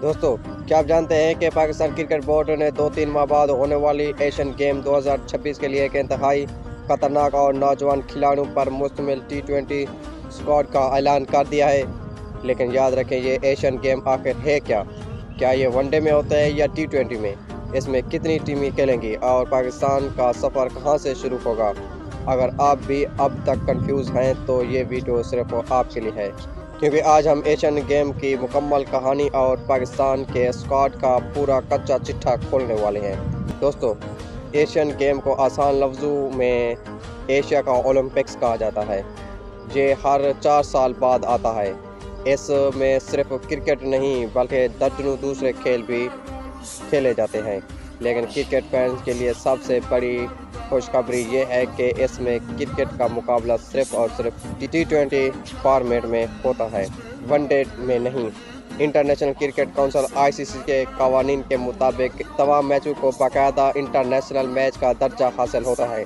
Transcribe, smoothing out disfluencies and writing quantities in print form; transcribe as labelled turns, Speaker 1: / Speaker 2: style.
Speaker 1: دوستو کیا آپ جانتے ہیں کہ پاکستان کرکٹ بورڈ نے 2-3 ماہ بعد ہونے والی ایشین گیم 2026 کے لیے ایک انتہائی خطرناک اور نوجوان کھلاڑیوں پر مشتمل T20 اسکواڈ کا اعلان کر دیا ہے۔ لیکن یاد رکھیں، یہ ایشین گیم آخر ہے کیا یہ ون ڈے میں ہوتا ہے یا T20 میں؟ اس میں کتنی ٹیمیں کھیلیں گی اور پاکستان کا سفر کہاں سے شروع ہوگا؟ اگر آپ بھی اب تک کنفیوز ہیں تو یہ ویڈیو صرف آپ کے لیے ہے، کیونکہ آج ہم ایشین گیم کی مکمل کہانی اور پاکستان کے اسکواڈ کا پورا کچا چٹھا کھولنے والے ہیں۔ دوستو، ایشین گیم کو آسان لفظوں میں ایشیا کا اولمپکس کہا جاتا ہے۔ یہ ہر 4 سال بعد آتا ہے۔ اس میں صرف کرکٹ نہیں بلکہ درجنوں دوسرے کھیل بھی کھیلے جاتے ہیں، لیکن کرکٹ فینس کے لیے سب سے بڑی خوشخبری یہ ہے کہ اس میں کرکٹ کا مقابلہ صرف اور صرف T20 فارمیٹ میں ہوتا ہے، ون ڈے میں نہیں۔ انٹرنیشنل کرکٹ کونسل ICC کے قوانین کے مطابق تمام میچوں کو باقاعدہ انٹرنیشنل میچ کا درجہ حاصل ہوتا ہے۔